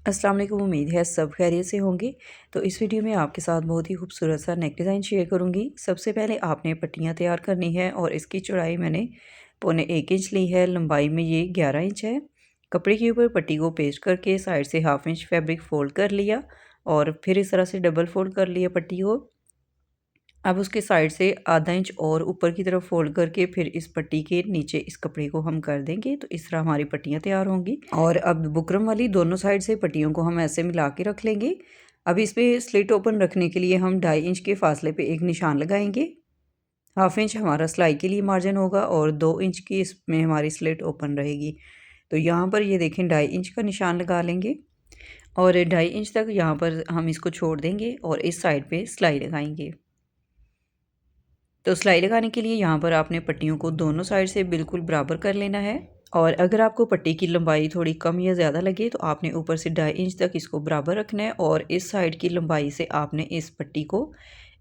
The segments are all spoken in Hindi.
अस्सलाम वालेकुम। उम्मीद है सब खैरियत से होंगे। तो इस वीडियो में आपके साथ बहुत ही खूबसूरत सा नेक डिज़ाइन शेयर करूंगी। सबसे पहले आपने पट्टियाँ तैयार करनी है और इसकी चौड़ाई मैंने 1.25 इंच ली है, लंबाई में ये 11 इंच है। कपड़े के ऊपर पट्टी को पेस्ट करके साइड से 1/2 इंच फैब्रिक फ़ोल्ड कर लिया और फिर इस तरह से डबल फ़ोल्ड कर लिया पट्टी को। अब उसके साइड से आधा इंच और ऊपर की तरफ फोल्ड करके फिर इस पट्टी के नीचे इस कपड़े को हम कर देंगे। तो इस तरह हमारी पट्टियाँ तैयार होंगी। और अब बुकरम वाली दोनों साइड से पट्टियों को हम ऐसे मिला के रख लेंगे। अब इस पर स्लिट ओपन रखने के लिए हम 2.5 इंच के फासले पे एक निशान लगाएंगे। 1/2 इंच हमारा सिलाई के लिए मार्जिन होगा और 2 इंच की इसमें हमारी स्लिट ओपन रहेगी। तो यहाँ पर ये देखें 2.5 इंच का निशान लगा लेंगे और 2.5 इंच तक यहाँ पर हम इसको छोड़ देंगे और इस साइड पे सिलाई लगाएंगे। तो सिलाई लगाने के लिए यहाँ पर आपने पट्टियों को दोनों साइड से बिल्कुल बराबर कर लेना है। और अगर आपको पट्टी की लंबाई थोड़ी कम या ज़्यादा लगे तो आपने ऊपर से 2.5 इंच तक इसको बराबर रखना है और इस साइड की लंबाई से आपने इस पट्टी को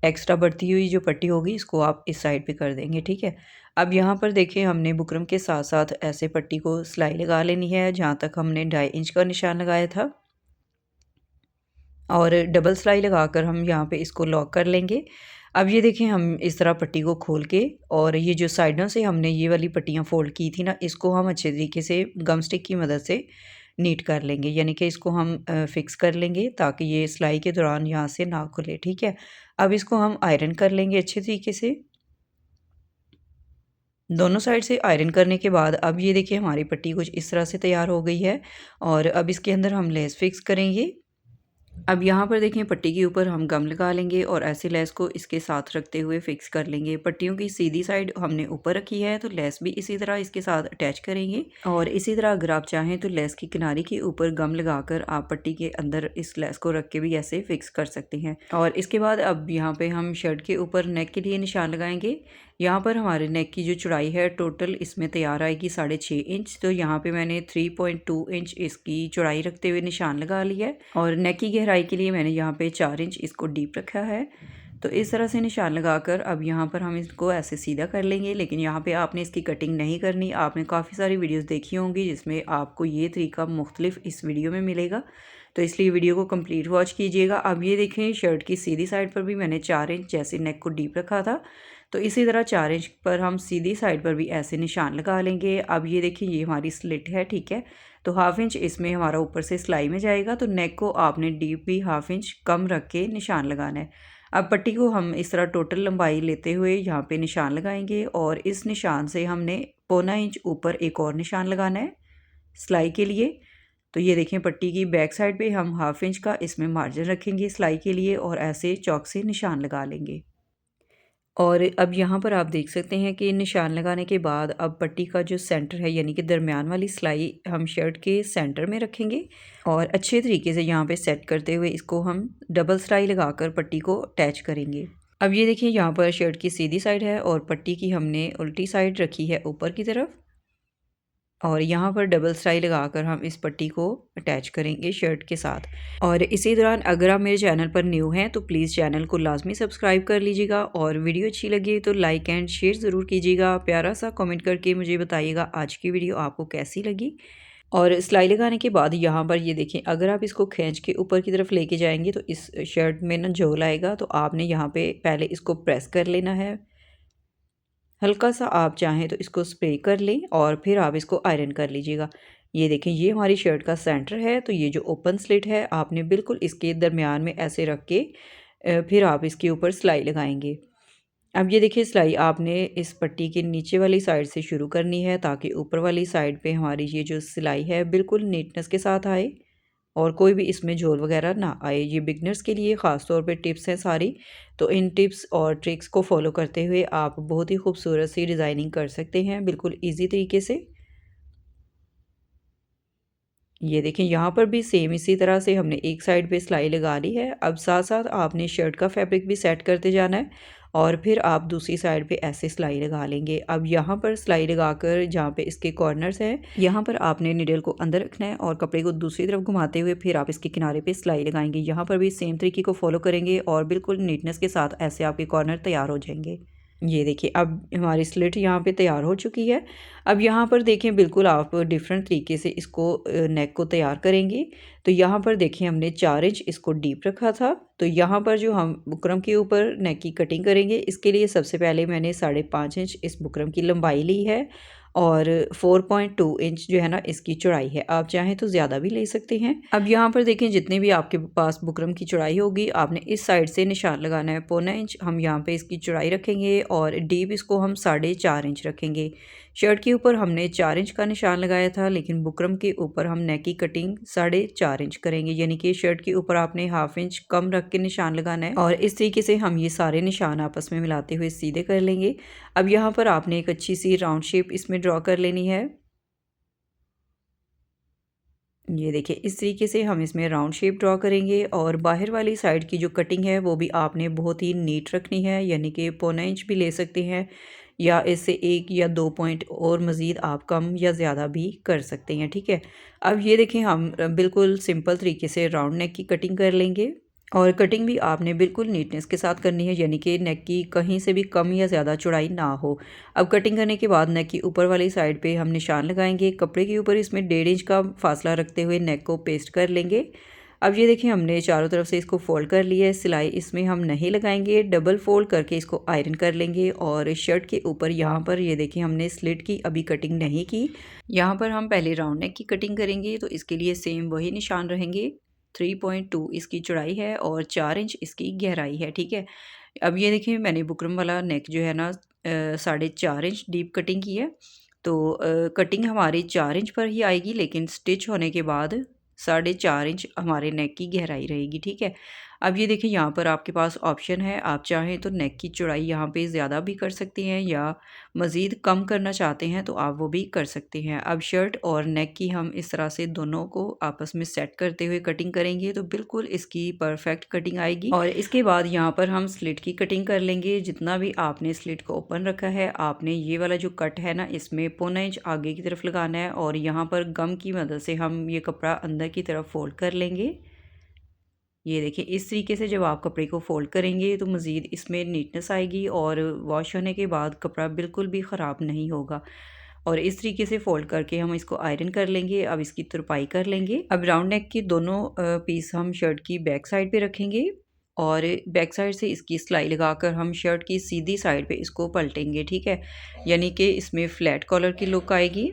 एक्स्ट्रा बढ़ती हुई जो पट्टी होगी इसको आप इस साइड पे कर देंगे, ठीक है। अब यहाँ पर देखें हमने बुकरम के साथ साथ ऐसे पट्टी को सिलाई लगा लेनी है जहाँ तक हमने 2.5 इंच का निशान लगाया था और डबल सिलाई लगाकर हम यहाँ पे इसको लॉक कर लेंगे। अब ये देखें हम इस तरह पट्टी को खोल के और ये जो साइडों से हमने ये वाली पट्टियाँ फोल्ड की थी ना, इसको हम अच्छे तरीके से गम स्टिक की मदद से नीट कर लेंगे, यानी कि इसको हम फिक्स कर लेंगे ताकि ये सिलाई के दौरान यहाँ से ना खुले, ठीक है। अब इसको हम आयरन कर लेंगे अच्छे तरीके से। दोनों साइड से आयरन करने के बाद अब ये देखिए हमारी पट्टी कुछ इस तरह से तैयार हो गई है और अब इसके अंदर हम लेस फिक्स करेंगे। अब यहाँ पर देखें पट्टी के ऊपर हम गम लगा लेंगे और ऐसे लेस को इसके साथ रखते हुए फिक्स कर लेंगे। पट्टियों की सीधी साइड हमने ऊपर रखी है तो लेस भी इसी तरह इसके साथ अटैच करेंगे और इसी तरह अगर आप चाहें तो लेस की किनारे के ऊपर गम लगाकर आप पट्टी के अंदर इस लेस को रख के भी ऐसे फिक्स कर सकते हैं। और इसके बाद अब यहाँ पे हम शर्ट के ऊपर नेक के लिए निशान लगाएंगे। यहाँ पर हमारे नेक की जो चौड़ाई है टोटल इसमें तैयार आएगी 6.5 इंच। तो यहाँ पे मैंने 3.2 इंच इसकी चौड़ाई रखते हुए निशान लगा लिया है और नेक की गहराई के लिए मैंने यहाँ पे 4 इंच इसको डीप रखा है। तो इस तरह से निशान लगाकर अब यहाँ पर हम इसको ऐसे सीधा कर लेंगे, लेकिन यहाँ पे आपने इसकी कटिंग नहीं करनी। आपने काफ़ी सारी वीडियोस देखी होंगी जिसमें आपको ये तरीका मुख्तलिफ इस वीडियो में मिलेगा, तो इसलिए वीडियो को कंप्लीट वॉच कीजिएगा। अब ये देखें शर्ट की सीधी साइड पर भी मैंने 4 इंच जैसे नेक को डीप रखा था, तो इसी तरह 4 इंच पर हम सीधी साइड पर भी ऐसे निशान लगा लेंगे। अब ये देखिए ये हमारी स्लिट है, ठीक है। तो 1/2 इंच इसमें हमारा ऊपर से सिलाई में जाएगा, तो नेक को आपने डीप भी 1/2 इंच कम रख के निशान लगाना है। अब पट्टी को हम इस तरह टोटल लंबाई लेते हुए यहाँ पे निशान लगाएंगे और इस निशान से हमने 1/4 इंच ऊपर एक और निशान लगाना है सिलाई के लिए। तो ये देखें पट्टी की बैक साइड पे हम 1/2 इंच का इसमें मार्जिन रखेंगे सिलाई के लिए और ऐसे चौक से निशान लगा लेंगे। और अब यहाँ पर आप देख सकते हैं कि निशान लगाने के बाद अब पट्टी का जो सेंटर है यानी कि दरमियान वाली सिलाई हम शर्ट के सेंटर में रखेंगे और अच्छे तरीके से यहाँ पे सेट करते हुए इसको हम डबल सिलाई लगाकर पट्टी को अटैच करेंगे। अब ये देखिए यहाँ पर शर्ट की सीधी साइड है और पट्टी की हमने उल्टी साइड रखी है ऊपर की तरफ और यहाँ पर डबल सिलाई लगाकर हम इस पट्टी को अटैच करेंगे शर्ट के साथ। और इसी दौरान अगर आप मेरे चैनल पर न्यू हैं तो प्लीज़ चैनल को लाजमी सब्सक्राइब कर लीजिएगा और वीडियो अच्छी लगी तो लाइक एंड शेयर ज़रूर कीजिएगा। प्यारा सा कमेंट करके मुझे बताइएगा आज की वीडियो आपको कैसी लगी। और सिलाई लगाने के बाद यहाँ पर ये देखें अगर आप इसको खींच के ऊपर की तरफ लेके जाएंगे तो इस शर्ट में ना झोल आएगा, तो आपने यहाँ पे पहले इसको प्रेस कर लेना है। हल्का सा आप चाहें तो इसको स्प्रे कर लें और फिर आप इसको आयरन कर लीजिएगा। ये देखें ये हमारी शर्ट का सेंटर है, तो ये जो ओपन स्लिट है आपने बिल्कुल इसके दरमियान में ऐसे रख के फिर आप इसके ऊपर सिलाई लगाएंगे। अब ये देखिए सिलाई आपने इस पट्टी के नीचे वाली साइड से शुरू करनी है ताकि ऊपर वाली साइड पे हमारी ये जो सिलाई है बिल्कुल नीटनेस के साथ आए और कोई भी इसमें झोल वगैरह ना आए। ये बिगनर्स के लिए ख़ास तौर पे टिप्स हैं सारी, तो इन टिप्स और ट्रिक्स को फॉलो करते हुए आप बहुत ही खूबसूरत सी डिज़ाइनिंग कर सकते हैं बिल्कुल इजी तरीके से। ये देखें यहाँ पर भी सेम इसी तरह से हमने एक साइड पे सिलाई लगा ली है। अब साथ साथ आपने शर्ट का फैब्रिक भी सेट करते जाना है और फिर आप दूसरी साइड पे ऐसे सिलाई लगा लेंगे। अब यहाँ पर सिलाई लगाकर जहाँ पे इसके कॉर्नर्स हैं यहाँ पर आपने निडल को अंदर रखना है और कपड़े को दूसरी तरफ घुमाते हुए फिर आप इसके किनारे पे सिलाई लगाएंगे। यहाँ पर भी सेम तरीके को फॉलो करेंगे और बिल्कुल नीटनेस के साथ ऐसे आपके कॉर्नर तैयार हो जाएंगे। ये देखिए अब हमारी स्लिट यहाँ पे तैयार हो चुकी है। अब यहाँ पर देखें बिल्कुल आप डिफरेंट तरीके से इसको नेक को तैयार करेंगे। तो यहाँ पर देखें हमने 4 इंच इसको डीप रखा था। तो यहाँ पर जो हम बुकरम के ऊपर नेक की कटिंग करेंगे, इसके लिए सबसे पहले मैंने 5.5 इंच इस बुकरम की लंबाई ली है और 4.2 इंच जो है ना इसकी चौड़ाई है। आप चाहें तो ज़्यादा भी ले सकते हैं। अब यहाँ पर देखें जितने भी आपके पास बुकरम की चौड़ाई होगी, आपने इस साइड से निशान लगाना है 1.25 इंच। हम यहाँ पे इसकी चौड़ाई रखेंगे और डीप इसको हम 4.5 इंच रखेंगे। शर्ट के ऊपर हमने 4 इंच का निशान लगाया था, लेकिन बुकरम के ऊपर हम नेक की कटिंग 4.5 इंच करेंगे, यानी कि शर्ट के ऊपर आपने हाफ इंच कम रख के निशान लगाना है। और इस तरीके से हम ये सारे निशान आपस में मिलाते हुए सीधे कर लेंगे। अब यहाँ पर आपने एक अच्छी सी राउंड शेप इसमें ड्रॉ कर लेनी है। ये देखिए इस तरीके से हम इसमें राउंड शेप ड्रॉ करेंगे और बाहर वाली साइड की जो कटिंग है वो भी आपने बहुत ही नीट रखनी है, यानी कि 1.25 इंच भी ले सकते हैं या इससे 1 या 2 पॉइंट और मज़ीद आप कम या ज़्यादा भी कर सकते हैं। ठीक है, अब ये देखें हम बिल्कुल सिंपल तरीके से राउंड नेक की कटिंग कर लेंगे और कटिंग भी आपने बिल्कुल नीटनेस के साथ करनी है, यानी कि नेक की कहीं से भी कम या ज़्यादा चौड़ाई ना हो। अब कटिंग करने के बाद नेक की ऊपर वाली साइड पे हम निशान लगाएंगे कपड़े के ऊपर, इसमें 1.5 इंच का फासला रखते हुए नेक को पेस्ट कर लेंगे। अब ये देखिए हमने चारों तरफ से इसको फोल्ड कर लिया है। सिलाई इसमें हम नहीं लगाएंगे, डबल फोल्ड करके इसको आयरन कर लेंगे। और शर्ट के ऊपर यहाँ पर ये देखिए हमने स्लिट की अभी कटिंग नहीं की, यहाँ पर हम पहले राउंड नेक की कटिंग करेंगे। तो इसके लिए सेम वही निशान रहेंगे। 3.2 इसकी चौड़ाई है और 4 इंच इसकी गहराई है। ठीक है, अब ये देखिए मैंने बुकरम वाला नेक जो है ना 4.5 इंच डीप कटिंग की है। तो कटिंग हमारी 4 इंच पर ही आएगी, लेकिन स्टिच होने के बाद 4.5 इंच हमारे नेक की गहराई रहेगी। ठीक है, अब ये देखिए यहाँ पर आपके पास ऑप्शन है, आप चाहें तो नेक की चौड़ाई यहाँ पे ज़्यादा भी कर सकते हैं या मज़ीद कम करना चाहते हैं तो आप वो भी कर सकते हैं। अब शर्ट और नेक की हम इस तरह से दोनों को आपस में सेट करते हुए कटिंग करेंगे तो बिल्कुल इसकी परफेक्ट कटिंग आएगी। और इसके बाद यहाँ पर हम स्लिट की कटिंग कर लेंगे। जितना भी आपने स्लिट को ओपन रखा है, आपने ये वाला जो कट है ना इसमें 1.25 इंच आगे की तरफ लगाना है और यहाँ पर गम की मदद से हम ये कपड़ा अंदर की तरफ फोल्ड कर लेंगे। ये देखिए इस तरीके से जब आप कपड़े को फ़ोल्ड करेंगे तो मज़ीद इसमें नीटनेस आएगी और वॉश होने के बाद कपड़ा बिल्कुल भी ख़राब नहीं होगा। और इस तरीके से फ़ोल्ड करके हम इसको आयरन कर लेंगे। अब इसकी तुरपाई कर लेंगे। अब राउंड नेक की दोनों पीस हम शर्ट की बैक साइड पे रखेंगे और बैक साइड से इसकी सिलाई लगाकर हम शर्ट की सीधी साइड पे इसको पलटेंगे। ठीक है, यानी कि इसमें फ़्लैट कॉलर की लुक आएगी।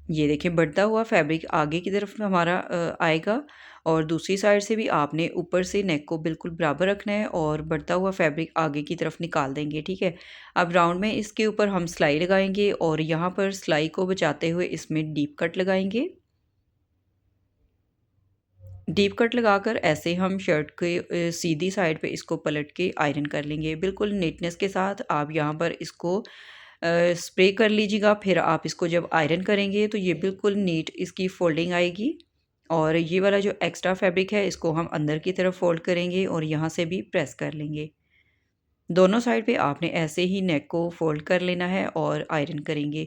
ये देखिए बढ़ता हुआ फैब्रिक आगे की तरफ हमारा आएगा और दूसरी साइड से भी आपने ऊपर से नेक को बिल्कुल बराबर रखना है और बढ़ता हुआ फैब्रिक आगे की तरफ निकाल देंगे। ठीक है, अब राउंड में इसके ऊपर हम सिलाई लगाएंगे और यहाँ पर सिलाई को बचाते हुए इसमें डीप कट लगाएंगे। डीप कट लगाकर ऐसे हम शर्ट के सीधी साइड पे इसको पलट के आयरन कर लेंगे बिल्कुल नीटनेस के साथ। आप यहाँ पर इसको स्प्रे कर लीजिएगा, फिर आप इसको जब आयरन करेंगे तो ये बिल्कुल नीट इसकी फोल्डिंग आएगी। और ये वाला जो एक्स्ट्रा फैब्रिक है इसको हम अंदर की तरफ फोल्ड करेंगे और यहाँ से भी प्रेस कर लेंगे। दोनों साइड पे आपने ऐसे ही नेक को फोल्ड कर लेना है और आयरन करेंगे।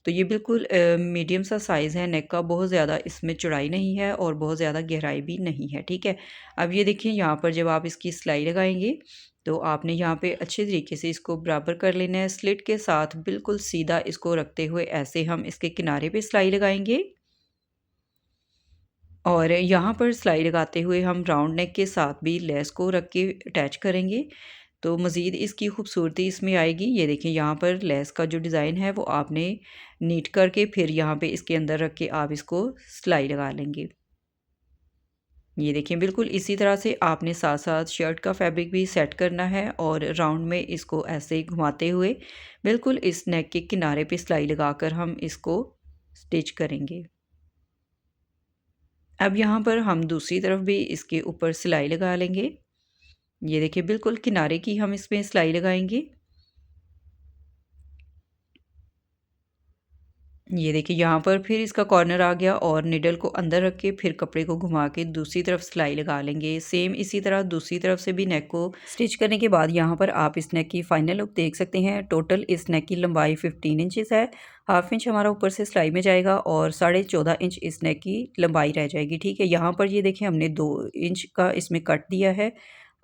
तो ये बिल्कुल मीडियम सा साइज़ है नेक का, बहुत ज़्यादा इसमें चौड़ाई नहीं है और बहुत ज़्यादा गहराई भी नहीं है। ठीक है, अब ये देखिए यहाँ पर जब आप इसकी सिलाई लगाएंगे तो आपने यहाँ पे अच्छे तरीके से इसको बराबर कर लेना है। स्लिट के साथ बिल्कुल सीधा इसको रखते हुए ऐसे हम इसके किनारे पे सिलाई लगाएंगे और यहाँ पर सिलाई लगाते हुए हम राउंड नेक के साथ भी लेस को रख के अटैच करेंगे तो मज़ीद इसकी खूबसूरती इसमें आएगी। ये देखें यहाँ पर लेस का जो डिज़ाइन है वो आपने नीट करके फिर यहाँ पे इसके अंदर रख के आप इसको सिलाई लगा लेंगे। ये देखिए बिल्कुल इसी तरह से आपने साथ साथ शर्ट का फैब्रिक भी सेट करना है और राउंड में इसको ऐसे ही घुमाते हुए बिल्कुल इस नेक के किनारे पे सिलाई लगाकर हम इसको स्टिच करेंगे। अब यहाँ पर हम दूसरी तरफ भी इसके ऊपर सिलाई लगा लेंगे। ये देखिए बिल्कुल किनारे की हम इसमें सिलाई लगाएंगे। ये देखिए यहाँ पर फिर इसका कॉर्नर आ गया और निडल को अंदर रख के फिर कपड़े को घुमा के दूसरी तरफ सिलाई लगा लेंगे। सेम इसी तरह दूसरी तरफ से भी नेक को स्टिच करने के बाद यहाँ पर आप इस नेक की फाइनल लुक देख सकते हैं। टोटल इस नेक की लंबाई 15 इंचेस है। हाफ इंच हमारा ऊपर से सिलाई में जाएगा और 14.5 इंच इस नेक की लंबाई रह जाएगी। ठीक है, यहाँ पर ये देखिए हमने 2 इंच का इसमें कट दिया है।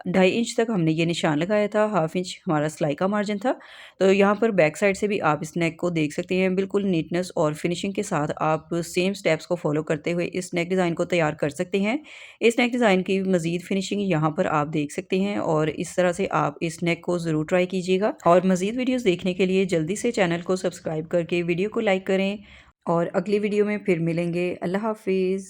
2.5 इंच तक हमने ये निशान लगाया था, 1/2 इंच हमारा सिलाई का मार्जिन था। तो यहाँ पर बैक साइड से भी आप इस नेक को देख सकते हैं, बिल्कुल नीटनेस और फिनिशिंग के साथ आप सेम स्टेप्स को फॉलो करते हुए इस नेक डिज़ाइन को तैयार कर सकते हैं। इस नेक डिज़ाइन की मज़ीद फिनिशिंग यहाँ पर आप देख सकते हैं और इस तरह से आप इस नेक को ज़रूर ट्राई कीजिएगा। और मज़ीद वीडियोज़ देखने के लिए जल्दी से चैनल को सब्सक्राइब करके वीडियो को लाइक करें और अगली वीडियो में फिर मिलेंगे। अल्लाह हाफ़िज़।